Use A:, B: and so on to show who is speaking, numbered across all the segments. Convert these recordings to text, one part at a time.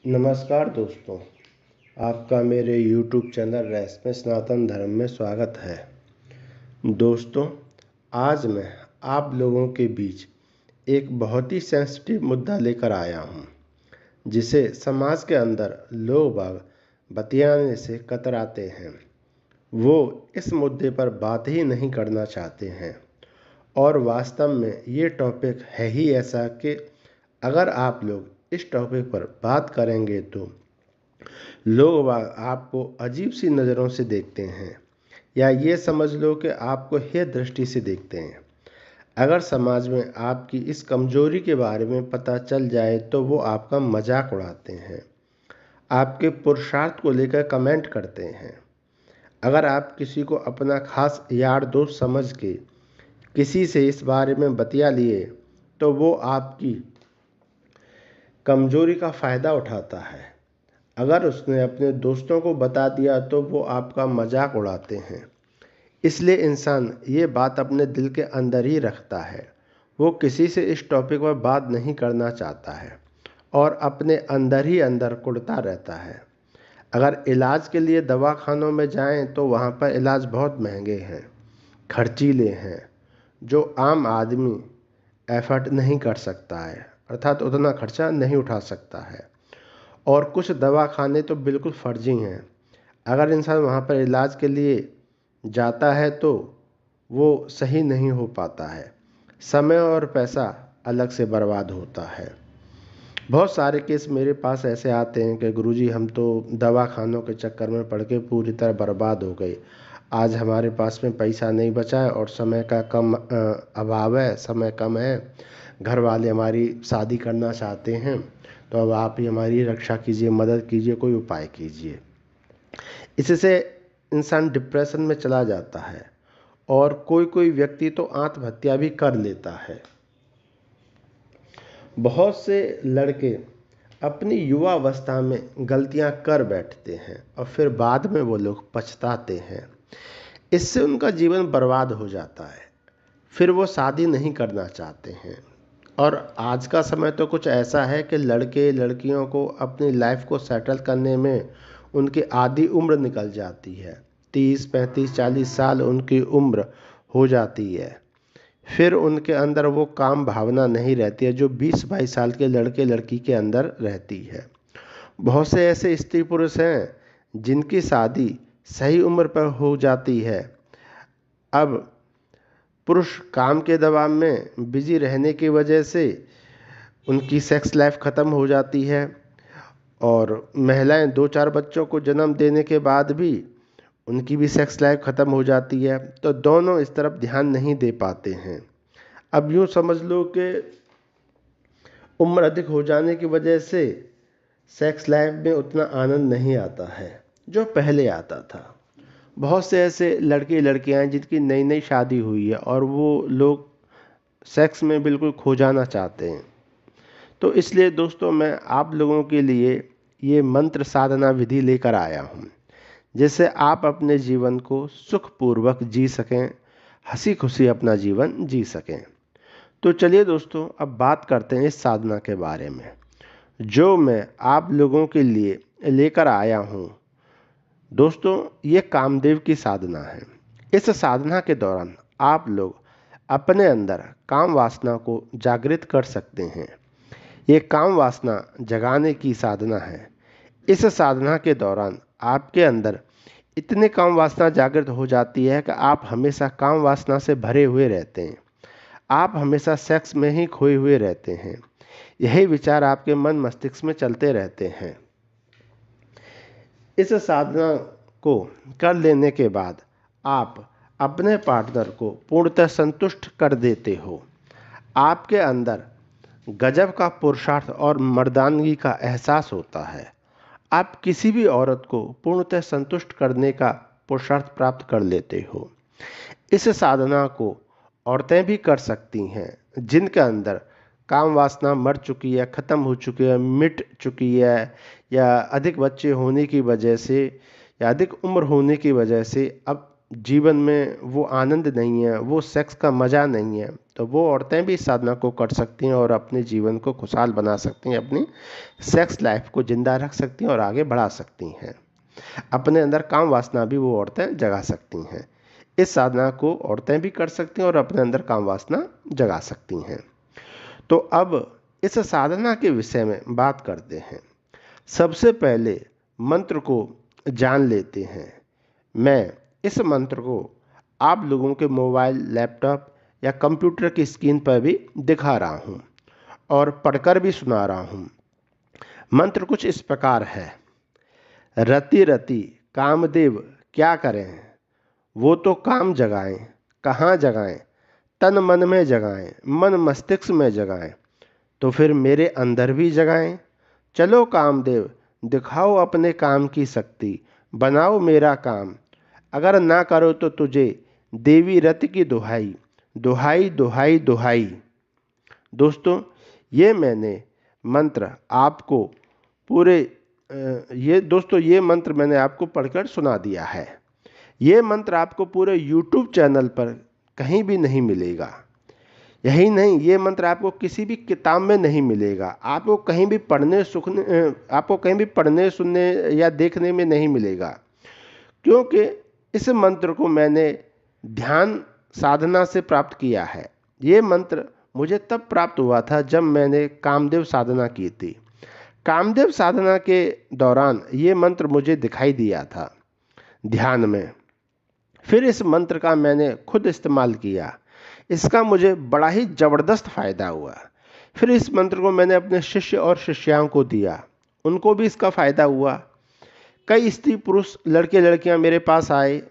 A: नमस्कार दोस्तों, आपका मेरे YouTube चैनल रहस्यमय सनातन धर्म में स्वागत है। दोस्तों, आज मैं आप लोगों के बीच एक बहुत ही सेंसिटिव मुद्दा लेकर आया हूँ, जिसे समाज के अंदर लोग बाग बतियाने से कतराते हैं। वो इस मुद्दे पर बात ही नहीं करना चाहते हैं और वास्तव में ये टॉपिक है ही ऐसा कि अगर आप लोग इस टॉपिक पर बात करेंगे तो लोग आपको अजीब सी नज़रों से देखते हैं, या ये समझ लो कि आपको हेय दृष्टि से देखते हैं। अगर समाज में आपकी इस कमजोरी के बारे में पता चल जाए तो वो आपका मजाक उड़ाते हैं, आपके पुरुषार्थ को लेकर कमेंट करते हैं। अगर आप किसी को अपना खास यार दोस्त समझ के किसी से इस बारे में बतिया लिए तो वो आपकी कमजोरी का फ़ायदा उठाता है। अगर उसने अपने दोस्तों को बता दिया तो वो आपका मजाक उड़ाते हैं। इसलिए इंसान ये बात अपने दिल के अंदर ही रखता है। वो किसी से इस टॉपिक पर बात नहीं करना चाहता है और अपने अंदर ही अंदर कुढ़ता रहता है। अगर इलाज के लिए दवाखानों में जाएं तो वहाँ पर इलाज बहुत महंगे हैं, खर्चीले हैं, जो आम आदमी एफर्ट नहीं कर सकता है, अर्थात उतना खर्चा नहीं उठा सकता है। और कुछ दवाखाने तो बिल्कुल फर्जी हैं। अगर इंसान वहाँ पर इलाज के लिए जाता है तो वो सही नहीं हो पाता है, समय और पैसा अलग से बर्बाद होता है। बहुत सारे केस मेरे पास ऐसे आते हैं कि गुरुजी हम तो दवाखानों के चक्कर में पड़ के पूरी तरह बर्बाद हो गए। आज हमारे पास में पैसा नहीं बचा है और समय का कम अभाव है, समय कम है। घर वाले हमारी शादी करना चाहते हैं, तो अब आप ही हमारी रक्षा कीजिए, मदद कीजिए, कोई उपाय कीजिए। इससे इंसान डिप्रेशन में चला जाता है और कोई कोई व्यक्ति तो आत्महत्या भी कर लेता है। बहुत से लड़के अपनी युवा अवस्था में गलतियां कर बैठते हैं और फिर बाद में वो लोग पछताते हैं। इससे उनका जीवन बर्बाद हो जाता है। फिर वो शादी नहीं करना चाहते हैं। और आज का समय तो कुछ ऐसा है कि लड़के लड़कियों को अपनी लाइफ को सेटल करने में उनकी आधी उम्र निकल जाती है। 30, 35, 40 साल उनकी उम्र हो जाती है। फिर उनके अंदर वो काम भावना नहीं रहती है जो 20-22 साल के लड़के लड़की के अंदर रहती है। बहुत से ऐसे स्त्री पुरुष हैं जिनकी शादी सही उम्र पर हो जाती है। अब पुरुष काम के दबाव में बिजी रहने की वजह से उनकी सेक्स लाइफ ख़त्म हो जाती है और महिलाएं 2-4 बच्चों को जन्म देने के बाद भी उनकी भी सेक्स लाइफ ख़त्म हो जाती है। तो दोनों इस तरफ ध्यान नहीं दे पाते हैं। अब यूँ समझ लो कि उम्र अधिक हो जाने की वजह से सेक्स लाइफ में उतना आनंद नहीं आता है जो पहले आता था। बहुत से ऐसे लड़के लड़कियां हैं जिनकी नई नई शादी हुई है और वो लोग सेक्स में बिल्कुल खो जाना चाहते हैं। तो इसलिए दोस्तों मैं आप लोगों के लिए ये मंत्र साधना विधि लेकर आया हूँ, जिससे आप अपने जीवन को सुखपूर्वक जी सकें, हंसी खुशी अपना जीवन जी सकें। तो चलिए दोस्तों, अब बात करते हैं इस साधना के बारे में जो मैं आप लोगों के लिए लेकर आया हूँ। दोस्तों, ये कामदेव की साधना है। इस साधना के दौरान आप लोग अपने अंदर काम वासना को जागृत कर सकते हैं। ये काम वासना जगाने की साधना है। इस साधना के दौरान आपके अंदर इतने काम वासना जागृत हो जाती है कि आप हमेशा काम वासना से भरे हुए रहते हैं। आप हमेशा सेक्स में ही खोए हुए रहते हैं। यही विचार आपके मन मस्तिष्क में चलते रहते हैं। इस साधना को कर लेने के बाद आप अपने पार्टनर को पूर्णतः संतुष्ट कर देते हो। आपके अंदर गजब का पुरुषार्थ और मर्दानगी का एहसास होता है। आप किसी भी औरत को पूर्णतः संतुष्ट करने का पुरुषार्थ प्राप्त कर लेते हो। इस साधना को औरतें भी कर सकती हैं जिनके अंदर काम वासना मर चुकी है, ख़त्म हो चुकी है, मिट चुकी है, या अधिक बच्चे होने की वजह से या अधिक उम्र होने की वजह से अब जीवन में वो आनंद नहीं है, वो सेक्स का मज़ा नहीं है, तो वो औरतें भी इस साधना को कर सकती हैं और अपने जीवन को खुशहाल बना सकती हैं, अपनी सेक्स लाइफ को जिंदा रख सकती हैं और आगे बढ़ा सकती हैं। अपने अंदर काम वासना भी वो औरतें जगा सकती हैं। इस साधना को औरतें भी कर सकती हैं और अपने अंदर काम वासना जगा सकती हैं। तो अब इस साधना के विषय में बात करते हैं। सबसे पहले मंत्र को जान लेते हैं। मैं इस मंत्र को आप लोगों के मोबाइल, लैपटॉप या कंप्यूटर की स्क्रीन पर भी दिखा रहा हूँ और पढ़कर भी सुना रहा हूँ। मंत्र कुछ इस प्रकार है। रति रति कामदेव क्या करें, वो तो काम जगाएं, कहाँ जगाएं, तन मन में जगाएं, मन मस्तिष्क में जगाएं, तो फिर मेरे अंदर भी जगाएं। चलो कामदेव, दिखाओ अपने काम की शक्ति, बनाओ मेरा काम। अगर ना करो तो तुझे देवी रति की दुहाई, दुहाई दुहाई दुहाई। दोस्तों, ये मैंने मंत्र आपको पूरे ये मंत्र मैंने आपको पढ़कर सुना दिया है। ये मंत्र आपको पूरे YouTube चैनल पर कहीं भी नहीं मिलेगा। यही नहीं, ये मंत्र आपको किसी भी किताब में नहीं मिलेगा। आपको कहीं भी पढ़ने, सुनने या देखने में नहीं मिलेगा, क्योंकि इस मंत्र को मैंने ध्यान साधना से प्राप्त किया है। ये मंत्र मुझे तब प्राप्त हुआ था जब मैंने कामदेव साधना की थी। कामदेव साधना के दौरान ये मंत्र मुझे दिखाई दिया था ध्यान में। फिर इस मंत्र का मैंने खुद इस्तेमाल किया, इसका मुझे बड़ा ही ज़बरदस्त फ़ायदा हुआ। फिर इस मंत्र को मैंने अपने शिष्य और शिष्याओं को दिया, उनको भी इसका फ़ायदा हुआ। कई स्त्री पुरुष, लड़के लड़कियां मेरे पास आए,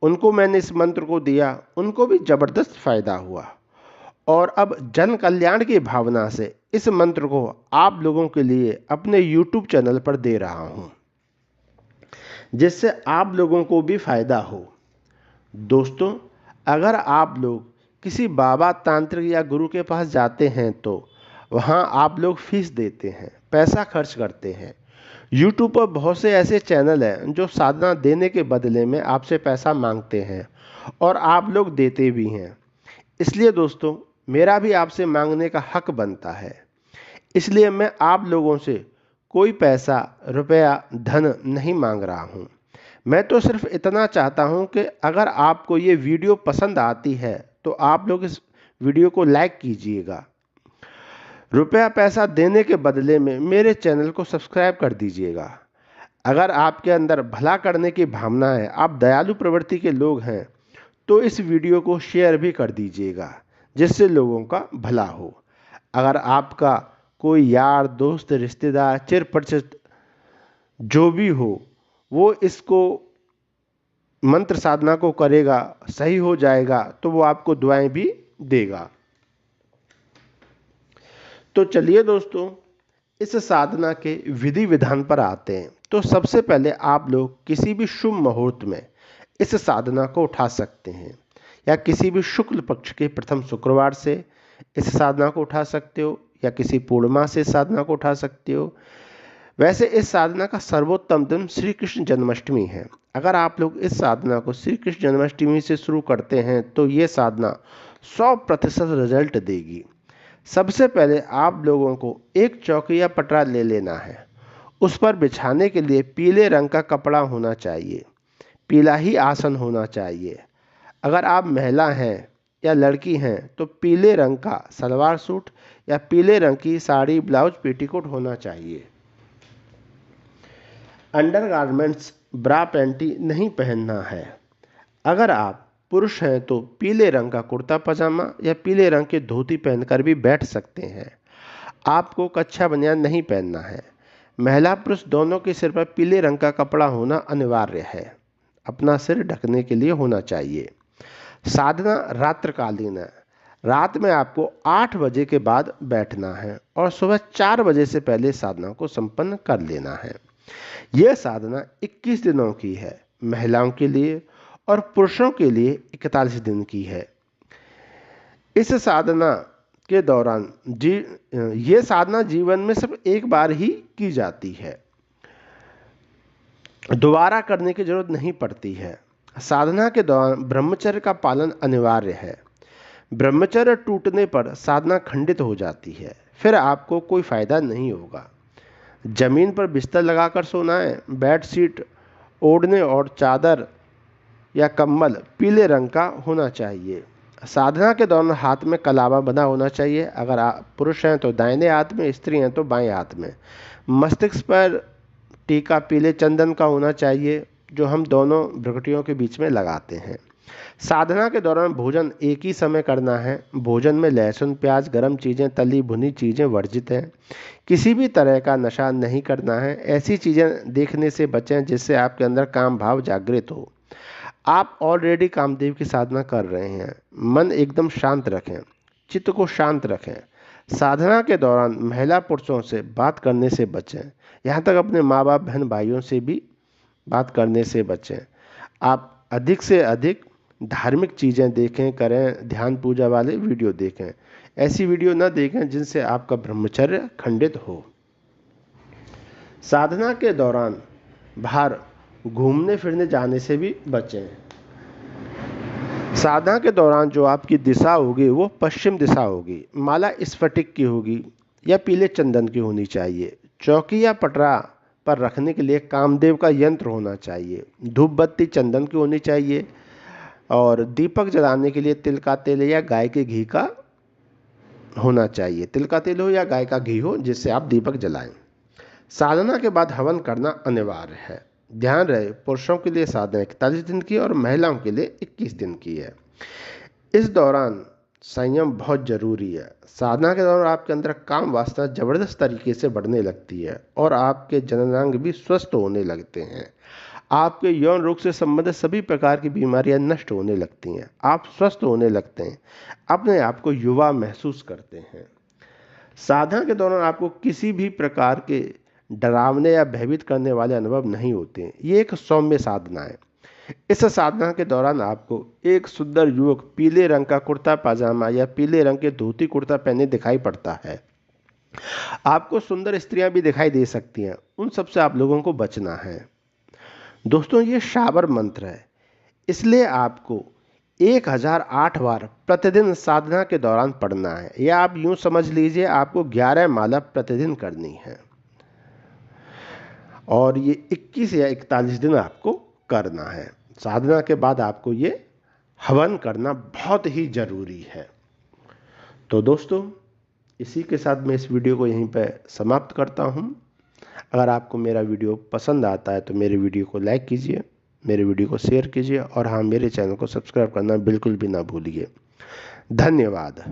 A: उनको मैंने इस मंत्र को दिया, उनको भी ज़बरदस्त फ़ायदा हुआ। और अब जन कल्याण की भावना से इस मंत्र को आप लोगों के लिए अपने YouTube चैनल पर दे रहा हूँ, जिससे आप लोगों को भी फ़ायदा हो। दोस्तों, अगर आप लोग किसी बाबा, तांत्रिक या गुरु के पास जाते हैं तो वहाँ आप लोग फीस देते हैं, पैसा खर्च करते हैं। YouTube पर बहुत से ऐसे चैनल हैं जो साधना देने के बदले में आपसे पैसा मांगते हैं और आप लोग देते भी हैं। इसलिए दोस्तों, मेरा भी आपसे मांगने का हक बनता है। इसलिए मैं आप लोगों से कोई पैसा, रुपया, धन नहीं मांग रहा हूँ। मैं तो सिर्फ इतना चाहता हूँ कि अगर आपको ये वीडियो पसंद आती है तो आप लोग इस वीडियो को लाइक कीजिएगा। रुपया पैसा देने के बदले में मेरे चैनल को सब्सक्राइब कर दीजिएगा। अगर आपके अंदर भला करने की भावना है, आप दयालु प्रवृत्ति के लोग हैं, तो इस वीडियो को शेयर भी कर दीजिएगा, जिससे लोगों का भला हो। अगर आपका कोई यार, दोस्त, रिश्तेदार, चिर परिचित जो भी हो, वो इसको मंत्र साधना को करेगा, सही हो जाएगा, तो वो आपको दुआएं भी देगा। तो चलिए दोस्तों, इस साधना के विधि विधान पर आते हैं। तो सबसे पहले आप लोग किसी भी शुभ मुहूर्त में इस साधना को उठा सकते हैं, या किसी भी शुक्ल पक्ष के प्रथम शुक्रवार से इस साधना को उठा सकते हो, या किसी पूर्णिमा से साधना को उठा सकते हो। वैसे इस साधना का सर्वोत्तम दिन श्री कृष्ण जन्माष्टमी है। अगर आप लोग इस साधना को श्री कृष्ण जन्माष्टमी से शुरू करते हैं तो ये साधना 100% रिजल्ट देगी। सबसे पहले आप लोगों को एक चौकी या पटरा ले लेना है। उस पर बिछाने के लिए पीले रंग का कपड़ा होना चाहिए, पीला ही आसन होना चाहिए। अगर आप महिला हैं या लड़की हैं तो पीले रंग का सलवार सूट या पीले रंग की साड़ी, ब्लाउज, पेटीकोट होना चाहिए। अंडरगारमेंट्स, ब्रा, पैंटी नहीं पहनना है। अगर आप पुरुष हैं तो पीले रंग का कुर्ता पजामा या पीले रंग के धोती पहनकर भी बैठ सकते हैं। आपको कच्छा बनियान नहीं पहनना है। महिला पुरुष दोनों के सिर पर पीले रंग का कपड़ा होना अनिवार्य है, अपना सिर ढकने के लिए होना चाहिए। साधना रात्रकालीन है। रात में आपको 8 बजे के बाद बैठना है और सुबह 4 बजे से पहले साधना को संपन्न कर लेना है। यह साधना 21 दिनों की है, महिलाओं के लिए, और पुरुषों के लिए 41 दिन की है। इस साधना के दौरान ये साधना जीवन में सिर्फ एक बार ही की जाती है, दोबारा करने की जरूरत नहीं पड़ती है। साधना के दौरान ब्रह्मचर्य का पालन अनिवार्य है। ब्रह्मचर्य टूटने पर साधना खंडित हो जाती है, फिर आपको कोई फायदा नहीं होगा। जमीन पर बिस्तर लगाकर सोना है। बेड शीट, ओढ़ने और चादर या कंबल पीले रंग का होना चाहिए। साधना के दौरान हाथ में कलावा बंधा होना चाहिए। अगर आप पुरुष हैं तो दाहिने हाथ में, स्त्री हैं तो बाएं हाथ में। मस्तिष्क पर टीका पीले चंदन का होना चाहिए, जो हम दोनों भ्रुकुटियों के बीच में लगाते हैं। साधना के दौरान भोजन एक ही समय करना है। भोजन में लहसुन, प्याज, गर्म चीज़ें, तली भुनी चीज़ें वर्जित हैं। किसी भी तरह का नशा नहीं करना है। ऐसी चीज़ें देखने से बचें जिससे आपके अंदर काम भाव जागृत हो। आप ऑलरेडी कामदेव की साधना कर रहे हैं। मन एकदम शांत रखें, चित्त को शांत रखें। साधना के दौरान महिला पुरुषों से बात करने से बचें। यहाँ तक अपने माँ बाप, बहन भाइयों से भी बात करने से बचें। आप अधिक से अधिक धार्मिक चीज़ें देखें, करें, ध्यान पूजा वाले वीडियो देखें। ऐसी वीडियो न देखें जिनसे आपका ब्रह्मचर्य खंडित हो। साधना के दौरान बाहर घूमने फिरने जाने से भी बचें। साधना के दौरान जो आपकी दिशा होगी वो पश्चिम दिशा होगी। माला स्फटिक की होगी या पीले चंदन की होनी चाहिए। चौकी या पटरा पर रखने के लिए कामदेव का यंत्र होना चाहिए। धूप बत्ती चंदन की होनी चाहिए और दीपक जलाने के लिए तिल का तेल या गाय के घी का होना चाहिए। तिल का तेल हो या गाय का घी हो, जिससे आप दीपक जलाएं। साधना के बाद हवन करना अनिवार्य है। ध्यान रहे, पुरुषों के लिए साधना 41 दिन की और महिलाओं के लिए 21 दिन की है। इस दौरान संयम बहुत जरूरी है। साधना के दौरान आपके अंदर काम वासना जबरदस्त तरीके से बढ़ने लगती है और आपके जननांग भी स्वस्थ होने लगते हैं। आपके यौन रोग से संबंधित सभी प्रकार की बीमारियां नष्ट होने लगती हैं। आप स्वस्थ होने लगते हैं, अपने आप को युवा महसूस करते हैं। साधना के दौरान आपको किसी भी प्रकार के डरावने या भयभीत करने वाले अनुभव नहीं होते हैं। ये एक सौम्य साधना है। इस साधना के दौरान आपको एक सुंदर युवक पीले रंग का कुर्ता पाजामा या पीले रंग के धोती कुर्ता पहने दिखाई पड़ता है। आपको सुंदर स्त्रियां भी दिखाई दे सकती हैं। उन सब से आप लोगों को बचना है। दोस्तों, ये शाबर मंत्र है, इसलिए आपको 1008 बार प्रतिदिन साधना के दौरान पढ़ना है। या आप यूं समझ लीजिए, आपको 11 माला प्रतिदिन करनी है और ये 21 या 41 दिन आपको करना है। साधना के बाद आपको ये हवन करना बहुत ही ज़रूरी है। तो दोस्तों, इसी के साथ मैं इस वीडियो को यहीं पर समाप्त करता हूँ। अगर आपको मेरा वीडियो पसंद आता है तो मेरे वीडियो को लाइक कीजिए, मेरे वीडियो को शेयर कीजिए और हाँ, मेरे चैनल को सब्सक्राइब करना बिल्कुल भी ना भूलिए। धन्यवाद।